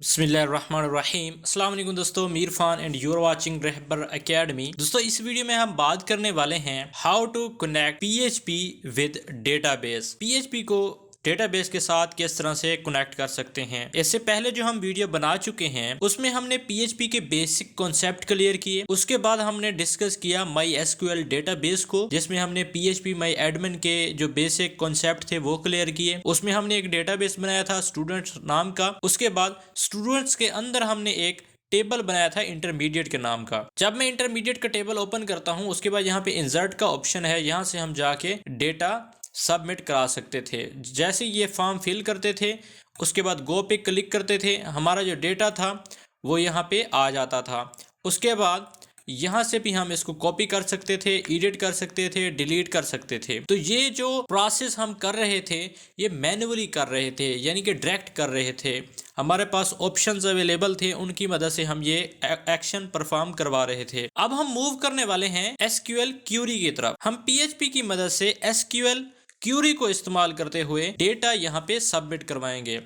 बिस्मिल्लाहिर्रहमानिर्रहीम। अस्सलाम वालेकुम दोस्तों, Mir Khan and you are watching Rahbar academy. दोस्तों, इस वीडियो में हम बात करने वाले हैं how to connect PHP with database. PHP को डेटाबेस के साथ किस तरह से कनेक्ट कर सकते हैं। इससे पहले जो हम वीडियो बना चुके हैं उसमें हमने पीएचपी के बेसिक कॉन्सेप्ट क्लियर किए। उसके बाद हमने डिस्कस किया माई एसक्यूएल डेटाबेस को, जिसमें हमने पीएचपी माई एडमिन के जो बेसिक कॉन्सेप्ट थे वो क्लियर किए। उसमें हमने एक डेटाबेस बनाया था स्टूडेंट्स नाम का। उसके बाद स्टूडेंट्स के अंदर हमने एक टेबल बनाया था इंटरमीडिएट के नाम का। जब मैं इंटरमीडिएट का टेबल ओपन करता हूं उसके बाद यहाँ पे इंसर्ट का ऑप्शन है, यहाँ से हम जाके डेटा सबमिट करा सकते थे। जैसे ये फॉर्म फिल करते थे उसके बाद गो पे क्लिक करते थे, हमारा जो डेटा था वो यहाँ पे आ जाता था। उसके बाद यहाँ से भी हम इसको कॉपी कर सकते थे, एडिट कर सकते थे, डिलीट कर सकते थे। तो ये जो प्रोसेस हम कर रहे थे ये मैन्युअली कर रहे थे, यानी कि डायरेक्ट कर रहे थे। हमारे पास ऑप्शंस अवेलेबल थे, उनकी मदद से हम ये एक्शन परफॉर्म करवा रहे थे। अब हम मूव करने वाले हैं एसक्यूएल क्यूरी की तरफ। हम पीएचपी की मदद से एसक्यूएल क्यूरी को इस्तेमाल करते हुए डेटा यहाँ पे सबमिट करवाएंगे।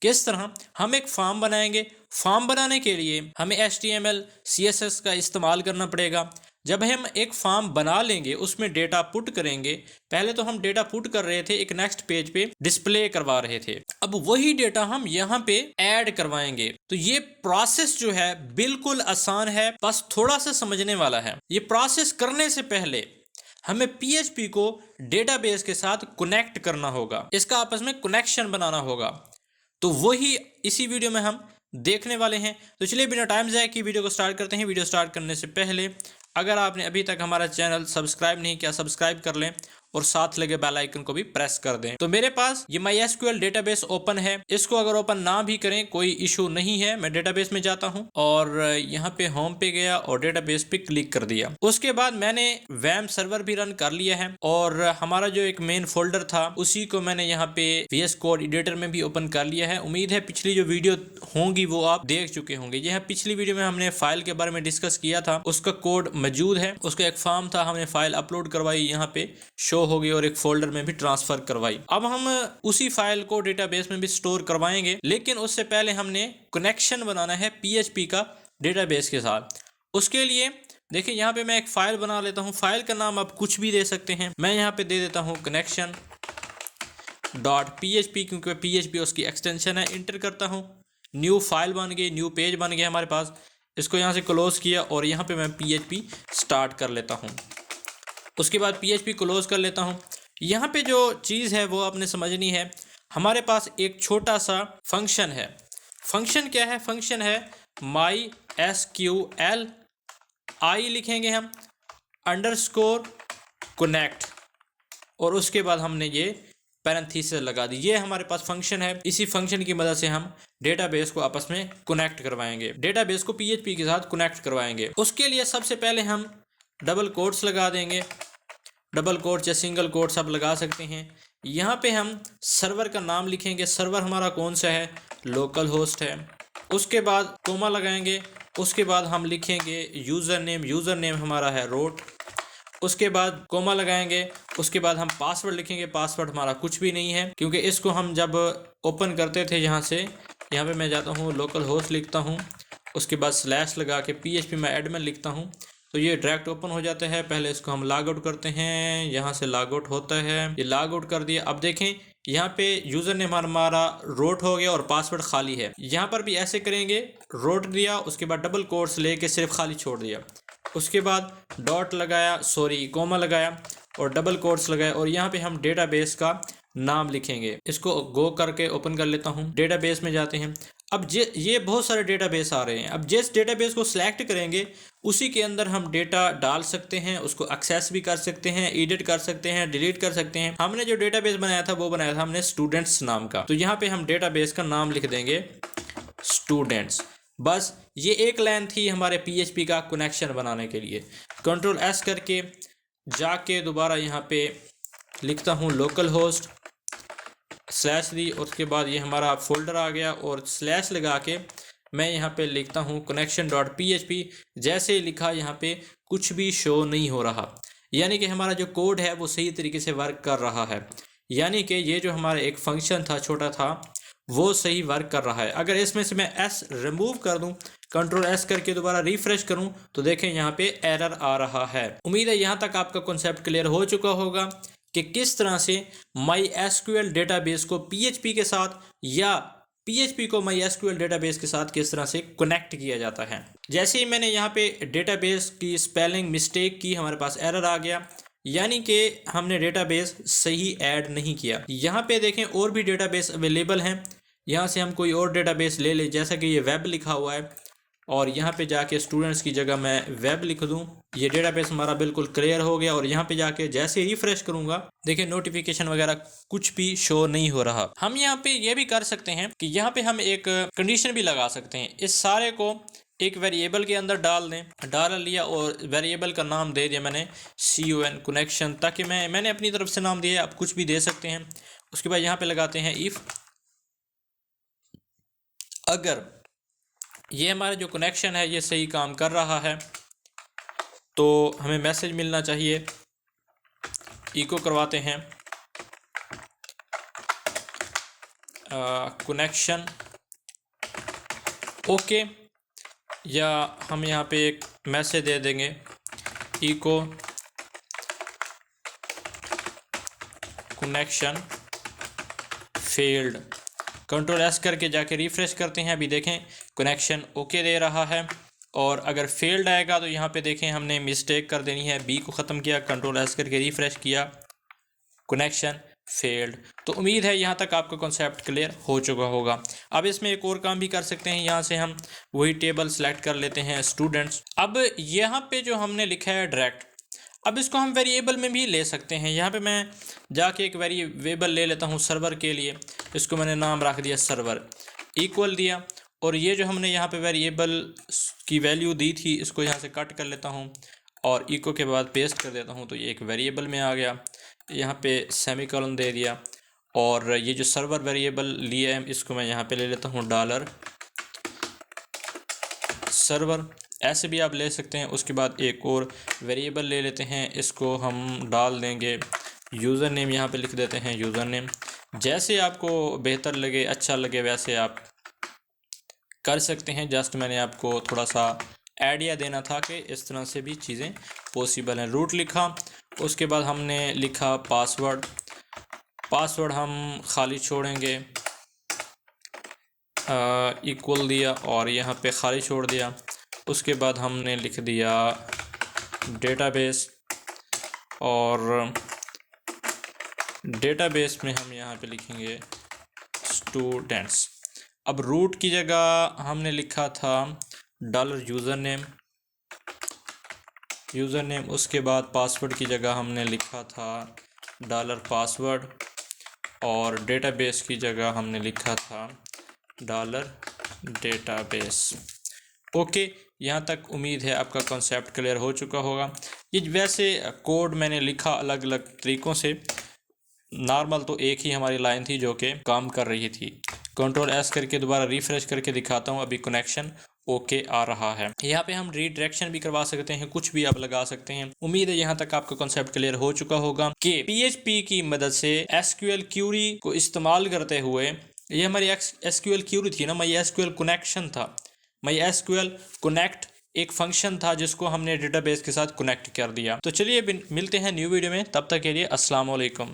किस तरह? हम एक फॉर्म बनाएंगे। फॉर्म बनाने के लिए हमें HTML CSS का इस्तेमाल करना पड़ेगा। जब हम एक फॉर्म बना लेंगे उसमें डेटा पुट करेंगे, पहले तो हम डेटा पुट कर रहे थे, एक नेक्स्ट पेज पे डिस्प्ले करवा रहे थे। अब वही डेटा हम यहाँ पे ऐड करवाएंगे। तो ये प्रोसेस जो है बिल्कुल आसान है, बस थोड़ा सा समझने वाला है। ये प्रोसेस करने से पहले हमें पीएचपी को डेटाबेस के साथ कनेक्ट करना होगा, इसका आपस में कनेक्शन बनाना होगा। तो वही इसी वीडियो में हम देखने वाले हैं। तो चलिए बिना टाइम ज़ाया किए वीडियो को स्टार्ट करते हैं। वीडियो स्टार्ट करने से पहले अगर आपने अभी तक हमारा चैनल सब्सक्राइब नहीं किया, सब्सक्राइब कर लें और साथ लगे बेल आइकन को भी प्रेस कर दें। तो मेरे पास ये MySQL डेटाबेस ओपन है। इसको अगर ओपन ना भी करें कोई इशू नहीं है। मैं डेटाबेस में जाता हूं और यहाँ पे होम पे गया और डेटाबेस पे क्लिक कर दिया। उसके बाद मैंने वैम सर्वर भी रन कर लिया है और हमारा जो एक मेन फोल्डर था उसी को मैंने यहाँ पे VS कोड एडिटर में भी ओपन कर लिया है। उम्मीद है पिछली जो वीडियो होंगी वो आप देख चुके होंगे। यह पिछली वीडियो में हमने फाइल के बारे में डिस्कस किया था, उसका कोड मौजूद है। उसका एक फॉर्म था, हमने फाइल अपलोड करवाई, यहाँ पे शो हो गई और एक फोल्डर में भी ट्रांसफर करवाई। अब हम उसी फाइल को डेटाबेस में भी स्टोर करवाएंगे, लेकिन उससे पहले हमने कनेक्शन बनाना है पीएचपी का डेटाबेस के साथ। उसके लिए देखिए यहाँ पे मैं एक फाइल बना लेता हूँ। फाइल का नाम आप कुछ भी दे सकते हैं। मैं यहाँ पे दे देता हूँ कनेक्शन .php, क्योंकि PHP उसकी एक्सटेंशन है। इंटर करता हूँ, न्यू फाइल बन गई, न्यू पेज बन गया हमारे पास। इसको यहाँ से क्लोज किया और यहाँ पे मैं PHP स्टार्ट कर लेता हूँ। उसके बाद PHP क्लोज कर लेता हूँ। यहाँ पे जो चीज़ है वो आपने समझनी है। हमारे पास एक छोटा सा फंक्शन है। फंक्शन क्या है? फंक्शन है MySQL, आई लिखेंगे हम, अंडरस्कोर कनेक्ट, और उसके बाद हमने ये पैरेंथेसिस लगा दी। ये हमारे पास फंक्शन है। इसी फंक्शन की मदद से हम डेटाबेस को आपस में कनेक्ट करवाएंगे, डेटाबेस को PHP के साथ कनेक्ट करवाएंगे। उसके लिए सबसे पहले हम डबल कोट्स लगा देंगे। डबल कोट्स या सिंगल कोट्स आप लगा सकते हैं। यहाँ पे हम सर्वर का नाम लिखेंगे। सर्वर हमारा कौन सा है? लोकल होस्ट है। उसके बाद कोमा लगाएंगे। उसके बाद हम लिखेंगे यूज़र नेम। यूज़र नेम हमारा है रोट। उसके बाद कोमा लगाएंगे। उसके बाद हम पासवर्ड लिखेंगे। पासवर्ड हमारा कुछ भी नहीं है, क्योंकि इसको हम जब ओपन करते थे यहाँ से, यहाँ पे मैं जाता हूँ लोकल होस्ट लिखता हूँ, उसके बाद स्लैश लगा के PHP में एडमिन लिखता हूँ, तो ये डायरेक्ट ओपन हो जाता है। पहले इसको हम लॉग आउट करते हैं। यहाँ से लॉग आउट होता है, ये लॉग आउट कर दिया। अब देखें यहाँ पे यूज़र नेम हमारा रोट हो गया और पासवर्ड खाली है। यहाँ पर भी ऐसे करेंगे, रोट दिया, उसके बाद डबल कोट्स लेके सिर्फ खाली छोड़ दिया। उसके बाद डॉट लगाया, कोमा लगाया और डबल कोट्स लगाया, और यहाँ पे हम डेटाबेस का नाम लिखेंगे। इसको गो करके ओपन कर लेता हूँ। डेटाबेस में जाते हैं। अब ये बहुत सारे डेटाबेस आ रहे हैं। अब जिस डेटाबेस को सिलेक्ट करेंगे उसी के अंदर हम डेटा डाल सकते हैं, उसको एक्सेस भी कर सकते हैं, एडिट कर सकते हैं, डिलीट कर सकते हैं। हमने जो डेटाबेस बनाया था वो बनाया था हमने स्टूडेंट्स नाम का। तो यहाँ पे हम डेटाबेस का नाम लिख देंगे स्टूडेंट्स। बस ये एक लाइन थी हमारे PHP का कनेक्शन बनाने के लिए। Ctrl+S करके जाके दोबारा यहाँ पे लिखता हूँ लोकल होस्ट, स्लैश दी, उसके बाद ये हमारा फोल्डर आ गया और स्लैश लगा के मैं यहाँ पे लिखता हूँ connection.php। जैसे लिखा यहाँ पे कुछ भी शो नहीं हो रहा, यानी कि हमारा जो कोड है वो सही तरीके से वर्क कर रहा है। यानी कि ये जो हमारा एक फंक्शन था, छोटा था, वो सही वर्क कर रहा है। अगर इसमें से मैं एस रिमूव कर दूं, कंट्रोल एस करके दोबारा रिफ्रेश करूं, तो देखें यहाँ पे एरर आ रहा है। उम्मीद है यहाँ तक आपका कॉन्सेप्ट क्लियर हो चुका होगा कि किस तरह से MySQL डेटाबेस को PHP के साथ या PHP को MySQL डेटाबेस के साथ किस तरह से कनेक्ट किया जाता है। जैसे ही मैंने यहाँ पे डेटाबेस की स्पेलिंग मिस्टेक की, हमारे पास एरर आ गया, यानी कि हमने डेटाबेस सही ऐड नहीं किया। यहाँ पे देखें और भी डेटाबेस अवेलेबल हैं, यहाँ से हम कोई और डेटाबेस ले लें, जैसा कि ये वेब लिखा हुआ है और यहाँ पे जाके स्टूडेंट्स की जगह मैं वेब लिख दूँ। ये डेटाबेस हमारा बिल्कुल क्लियर हो गया और यहाँ पे जाके जैसे रिफ्रेश करूँगा, देखिए नोटिफिकेशन वगैरह कुछ भी शो नहीं हो रहा। हम यहाँ पे ये भी कर सकते हैं कि यहाँ पे हम एक कंडीशन भी लगा सकते हैं, इस सारे को एक वेरिएबल के अंदर डाल दें। डाल लिया और वेरिएबल का नाम दे दिया मैंने CON कनेक्शन, ताकि मैंने अपनी तरफ से नाम दिया, आप कुछ भी दे सकते हैं। उसके बाद यहाँ पे लगाते हैं इफ़ अगर ये हमारा जो कनेक्शन है ये सही काम कर रहा है तो हमें मैसेज मिलना चाहिए। इको करवाते हैं कनेक्शन ओके, या हम यहाँ पे एक मैसेज दे देंगे echo connection failed. Control S करके जाके रिफ्रेश करते हैं, अभी देखें कनेक्शन ओके दे रहा है। और अगर फेल्ड आएगा तो यहाँ पे देखें हमने मिस्टेक कर देनी है, बी को ख़त्म किया, कंट्रोल एस करके रिफ्रेश किया, कनेक्शन फेल्ड। तो उम्मीद है यहाँ तक आपका कॉन्सेप्ट क्लियर हो चुका होगा। अब इसमें एक और काम भी कर सकते हैं, यहाँ से हम वही टेबल सेलेक्ट कर लेते हैं स्टूडेंट्स। अब यहाँ पे जो हमने लिखा है डायरेक्ट, अब इसको हम वेरिएबल में भी ले सकते हैं। यहाँ पे मैं जाके एक वेरिएबल ले लेता हूँ सर्वर के लिए, इसको मैंने नाम रख दिया सर्वर, इक्वल दिया, और ये जो हमने यहाँ पे वेरिएबल की वैल्यू दी थी इसको यहाँ से कट कर लेता हूँ और इको के बाद पेस्ट कर देता हूँ, तो ये एक वेरिएबल में आ गया। यहाँ पे सेमीकोलन दे दिया और ये जो सर्वर वेरिएबल लिया है इसको मैं यहाँ पे ले लेता हूँ डॉलर सर्वर, ऐसे भी आप ले सकते हैं। उसके बाद एक और वेरिएबल ले लेते हैं, इसको हम डाल देंगे यूज़र नेम, यहाँ पे लिख देते हैं यूज़र नेम। जैसे आपको बेहतर लगे, अच्छा लगे, वैसे आप कर सकते हैं। जस्ट मैंने आपको थोड़ा सा आइडिया देना था कि इस तरह से भी चीज़ें पॉसिबल हैं। रूट लिखा, उसके बाद हमने लिखा पासवर्ड, पासवर्ड हम खाली छोड़ेंगे, इक्वल दिया और यहाँ पे खाली छोड़ दिया। उसके बाद हमने लिख दिया डेटाबेस, और डेटाबेस में हम यहाँ पे लिखेंगे स्टूडेंट्स। अब रूट की जगह हमने लिखा था डॉलर यूज़र नेम, उसके बाद पासवर्ड की जगह हमने लिखा था डॉलर पासवर्ड, और डेटाबेस की जगह हमने लिखा था डॉलर डेटाबेस। ओके, यहाँ तक उम्मीद है आपका कॉन्सेप्ट क्लियर हो चुका होगा। ये वैसे कोड मैंने लिखा अलग अलग तरीक़ों से, नॉर्मल तो एक ही हमारी लाइन थी जो कि काम कर रही थी। कंट्रोल एस करके दोबारा रिफ्रेश करके दिखाता हूँ, अभी कनेक्शन ओके आ रहा है। यहाँ पे हम रीडायरेक्शन भी करवा सकते हैं, कुछ भी आप लगा सकते हैं। उम्मीद है यहाँ तक आपका कॉन्सेप्ट क्लियर हो चुका होगा कि PHP की मदद से SQL क्यूरी को इस्तेमाल करते हुए, ये हमारी SQL क्यूरी थी ना, MySQL कनेक्शन था, MySQL कनेक्ट एक फंक्शन था जिसको हमने डेटाबेस के साथ कनेक्ट कर दिया। तो चलिए मिलते हैं न्यू वीडियो में, तब तक के लिए अस्सलाम वालेकुम।